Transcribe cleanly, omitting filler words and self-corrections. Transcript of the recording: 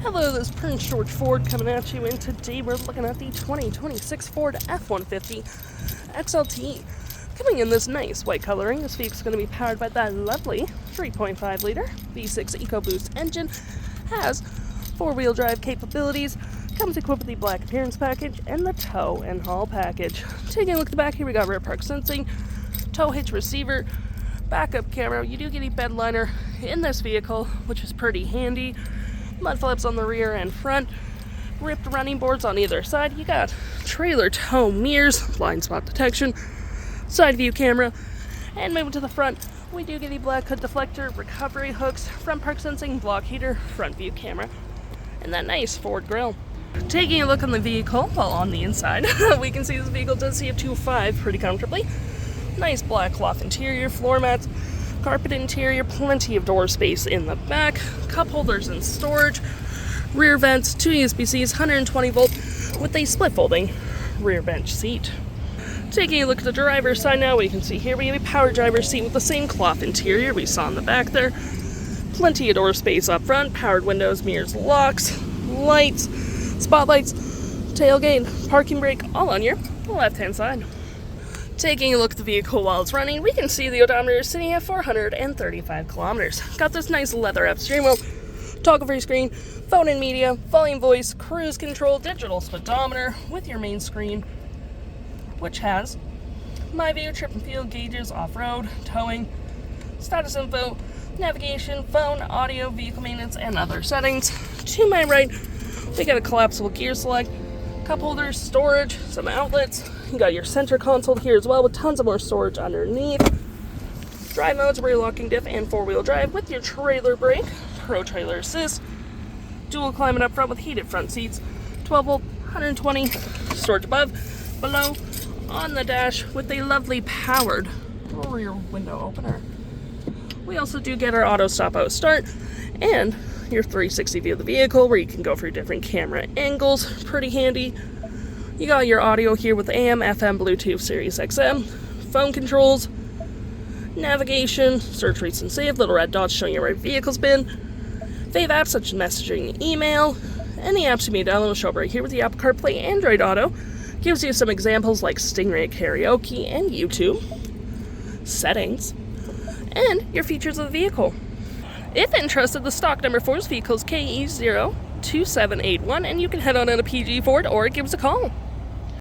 Hello, this is Prince George Ford coming at you, and today we're looking at the 2026 Ford F-150 XLT. Coming in this nice white coloring, this vehicle's going to be powered by that lovely 3.5 liter V6 EcoBoost engine, has four-wheel drive capabilities, comes equipped with the black appearance package and the tow and haul package. Taking a look at the back here, we got rear park sensing, tow hitch receiver, backup camera. You do get a bed liner in this vehicle, which is pretty handy. Mud flaps on the rear and front, ripped running boards on either side. You got trailer tow mirrors, blind spot detection, side view camera, and moving to the front, we do get a black hood deflector, recovery hooks, front park sensing, block heater, front view camera, and that nice Ford grille. Taking a look on the vehicle, well, on the inside, we can see this vehicle does see a 2.5 pretty comfortably. Nice black cloth interior, floor mats, carpet interior, plenty of door space in the back, cup holders and storage, rear vents, 2 USB-Cs, 120 volt with a split folding rear bench seat. Taking a look at the driver's side now, we can see here we have a power driver's seat with the same cloth interior we saw in the back there. Plenty of door space up front, powered windows, mirrors, locks, lights, spotlights, tailgate, parking brake, all on your left-hand side. Taking a look at the vehicle while it's running, we can see the odometer is sitting at 435 kilometers. Got this nice leather-wrapped steering wheel, toggle-free screen, phone and media, volume voice, cruise control, digital speedometer with your main screen, which has my view, trip and field gauges, off-road, towing, status info, navigation, phone, audio, vehicle maintenance, and other settings. To my right, we got a collapsible gear select, cup holders, storage, some outlets. You got your center console here as well with tons of more storage underneath. Drive modes, rear locking diff, and four-wheel drive with your trailer brake, Pro Trailer Assist, dual climate up front with heated front seats, 12 volt, 120, storage above, below, on the dash with a lovely powered rear window opener. We also do get our auto stop out start and your 360 view of the vehicle where you can go for different camera angles, pretty handy. You got your audio here with AM, FM, Bluetooth, Sirius XM, phone controls, navigation, search, rates, and save, little red dots showing you where vehicle's been, fave apps such as messaging, email, any apps you may download will show up right here with the Apple CarPlay, Android Auto, gives you some examples like Stingray Karaoke and YouTube, settings, and your features of the vehicle. If interested, the stock number for this vehicle is KE02781, and you can head on out to PG Ford or give us a call.